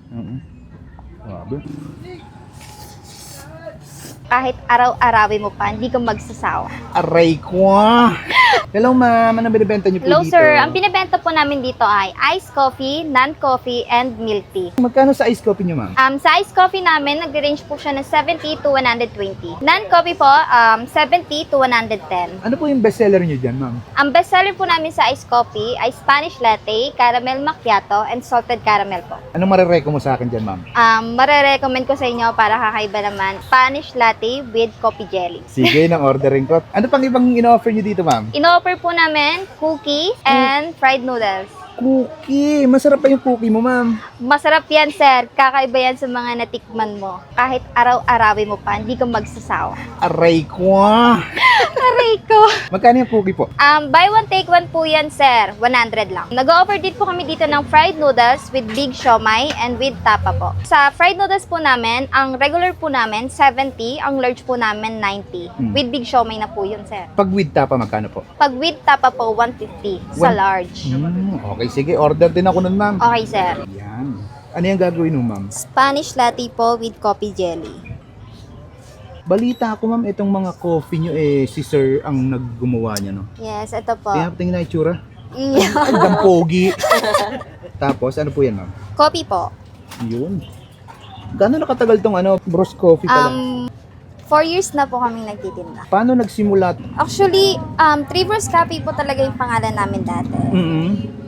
Grabe. Kahit araw-arawin mo pa, hindi ka magsasawa. Aray ko ah. Hello ma'am, ano binibenta niyo po Hello dito? sir, ang binibenta po namin dito ay iced coffee, non-coffee, and milk tea. Magkano sa ice coffee niyo ma'am? Sa iced coffee namin, nag-range po siya ng 70 to 120. Non-coffee po, 70 to 110. Ano po yung bestseller niyo dyan ma'am? Ang bestseller po namin sa iced coffee ay Spanish latte, caramel macchiato, and salted caramel po. Anong marereko mo sa akin dyan ma'am? Marerecommend ko sa inyo para kakaiba naman, Spanish latte with coffee jelly. Sige, nang ordering ko. Ano pang ibang in-offer niyo dito ma'am? In-offer po namin cookies and fried noodles. Cookie! Masarap pa yung cookie mo ma'am. Masarap yan, sir. Kakaiba yan sa mga natikman mo. Kahit araw-arawin mo pa, hindi ka magsasawa. Aray ko ah. Aray ko! Magkano yung cookie po? Buy one, take one po yan, sir. 100 lang. Nag-offer din po kami dito ng fried noodles with big siomai and with tapa po. Sa fried noodles po namin, ang regular po namin, 70. Ang large po namin, 90. With big siomai na po yun, sir. Pag with tapa, magkano po? Pag with tapa po, 150 sa large. Okay, sige. Order din ako nun ma'am. Okay, sir. Yan. Ano yung gagawin mo ma'am? Spanish latte po with coffee jelly. Balita ako ma'am, itong mga coffee nyo si sir ang naggumawa niya no? Yes, ito po. Tingnan na itsura. Yeah. Ang pogi. Tapos, ano po yan ma'am? Coffee po. Yun. Gano'n nakatagal tong Bros Coffee pala? 4 years na po kami nagtitinda. Paano nagsimula? Actually, Trevor's Coffee po talaga yung pangalan namin dati.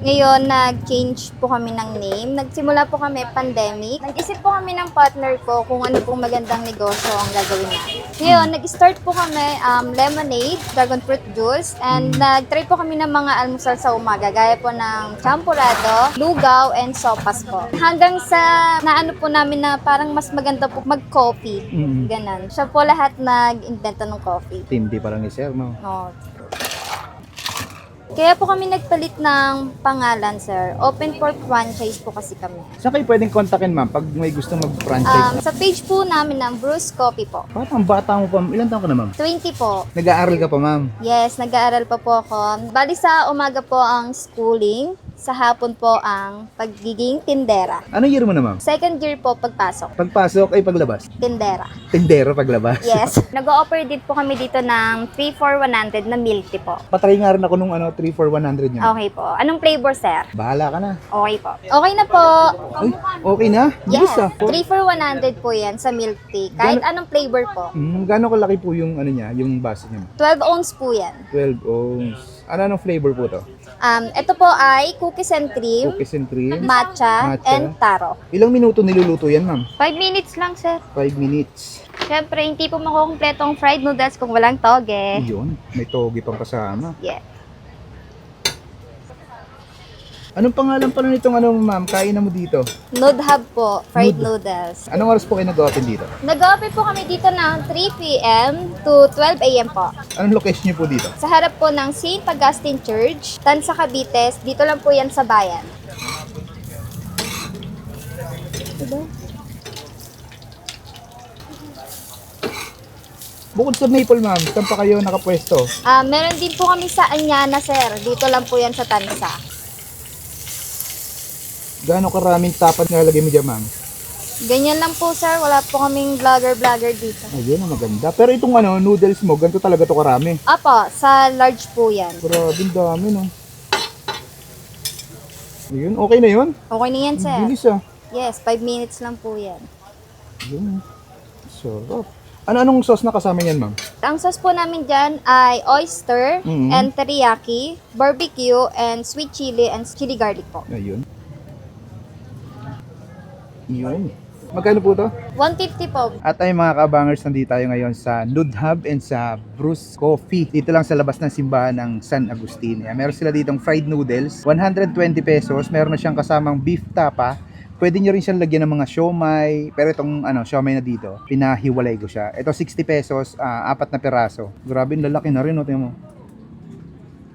Ngayon, nag-change po kami ng name. Nagsimula po kami pandemic. Nag-isip po kami ng partner ko kung ano pong magandang negosyo ang gagawin namin. Ngayon, nag-start po kami lemonade, dragon fruit juice, and nag-try po kami ng mga almusal sa umaga, gaya po ng champurado, lugaw, and sopas po. Hanggang sa naano po namin na parang mas maganda po mag-coffee. Ganon. Siya po lahat nag-invento ng coffee. Hindi pa lang ni sir, no? No. Kaya po kami nagpalit ng pangalan, sir. Open for franchise po kasi kami. Saan kayo pwedeng kontakin ma'am pag may gusto mag-franchise? Sa page po namin ng Bruce Coffee po. Parang ang bata mo pa. Ilan taon ka na ma'am? 20 po. Nag-aaral ka pa ma'am? Yes, nag-aaral pa po ako. Bali sa umaga po ang schooling, sa hapon po ang pagiging tindera. Anong year mo na ma'am? Second year po pagpasok, Pagpasok ay paglabas? tindera. Tindero paglabas? Yes. Nag-o-offer din po kami dito ng 3 for 100 na milk tea po. Patry nga rin ako nung 3 for 100 niya. Okay po. Anong flavor, sir? Bahala ka na. Okay po. Okay na po. Ay, okay na? Yes. Bilis, ah. 3 for 100 po yan sa milk tea. Kahit anong flavor po. Gano'ng kalaki po yung niya, yung base niya? 12 ounce po yan. 12 ounce. Anong flavor po to? Ito po ay cookies and cream, Cookies and cream. matcha, Matcha. and taro. Ilang minuto niluluto yan, ma'am? 5 minutes lang, sir. 5 minutes. Siyempre, hindi po makukumpleto ang fried noodles kung walang toge. Yun, may togi pang kasama. Yeah. Anong pangalan pala nitong ma'am? Kainan mo dito. Nood Hub po, fried noodles. Anong oras po kayo nag-open dito? Nag-open po kami dito ng 3 p.m. to 12 a.m. po. Anong location niyo po dito? Sa harap po ng St. Augustine Church, Tansa Cavite, dito lang po yan sa bayan. Diba? Bukod sa Maple, ma'am, saan pa kayo nakapwesto? Meron din po kami sa Anyana, sir. Dito lang po yan sa Tansa. Gaano karaming tapat nalagay mo dyan, ma'am? Ganyan lang po, sir. Wala po kaming vlogger dito. Ayun, ang maganda. Pero itong noodles mo, ganito talaga to karami. Apo, sa large po yan. Grabe, ang dami, no? Ayun, okay na yun? Okay na yan, sir. Bilis, ah. Yes, 5 minutes lang po yan. Ayun. Sarap. Anong sauce na kasama yan, ma'am? Ang sauce po namin dyan ay oyster and teriyaki, barbecue, and sweet chili and chili garlic po. Ayun. Yun. Magkano po to? 150 po. At ay mga kabangers, nandito tayo ngayon sa Nood Hub and sa Bruce Coffee. Dito lang sa labas ng simbahan ng San Agustin. Meron sila ditong fried noodles, 120 pesos. Meron na siyang kasamang beef tapa. Pwede nyo rin siyang lagyan ng mga siomay. Pero itong siomay na dito, pinahiwalay ko siya. Ito 60 pesos, 4 na piraso. Grabe, lalaki na rin, no? Tingnan mo.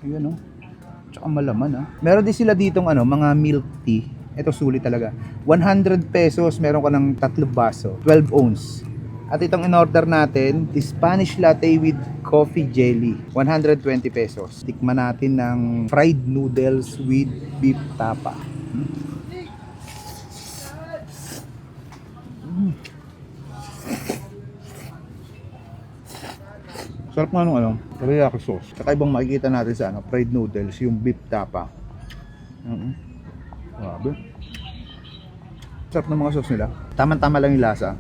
Ayan, no? Tsaka malaman, ha? Meron din sila ditong mga milk tea. Ito sulit talaga. 100 pesos, meron ka ng 3 baso. 12 ounce. At itong in-order natin, Spanish latte with coffee jelly. 120 pesos. Tikman natin ng fried noodles with beef tapa. Sarap nga nung teriyaki sauce. Saka ibang makikita natin sa fried noodles, yung beef tapa. Grabe. Sarap ng mga sauce nila. Tama-tama lang yung lasa.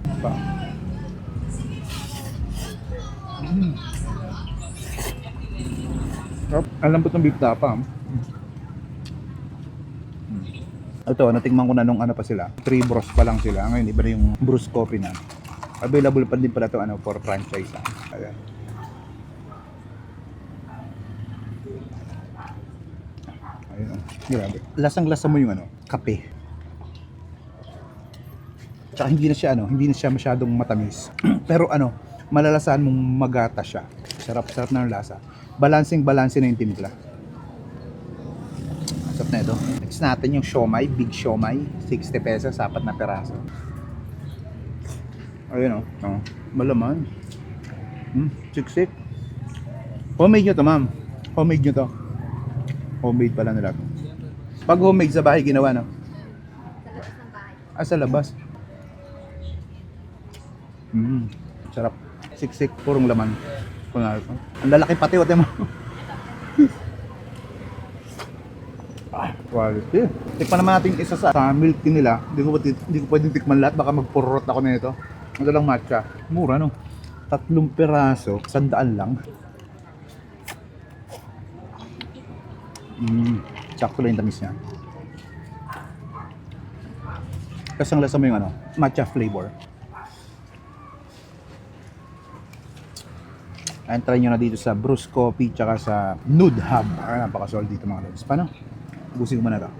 Sarap. Ang lambot ng beef tapa. Ito, natingman ko na nung pa sila. 3 bros pa lang sila. Ngayon, iba na yung Bruce Coffee na. Available pa din pala ito for franchise. Ayan. Ayun. Grabe. Lasang-lasa mo yung kape. Tsaka hindi na siya masyadong matamis. Pero malalasahan mong magata siya. Sarap na yung lasa. Balancing-balanse na yung timpla. Sarap na ito. Next natin yung siomai, big siomai, 60 pesos, 4 na peraso. Ayun malaman. Siksik. Homemade nyo to, ma'am. Homemade nyo to. Homemade pala nila. Pag homemade sa bahay ginawa, no? Sa labas. Sarap. Siksik, purong laman. Ang lalaki pati, ote mo. Quality. Tikman naman natin isa sa milk tea nila. Hindi ko pwedeng tikman lahat. Baka magpurot ako na ito. Ito lang matcha. Mura, no? 3 peraso, 100 lang. Sakto lang yung tamis niya. Kasang lasa mo yung matcha flavor. Ayan, try nyo na dito sa Bruce Coffee tsaka sa Nude Hub. Napaka-solid dito mga lods. Paano? Ubusin ko muna ito.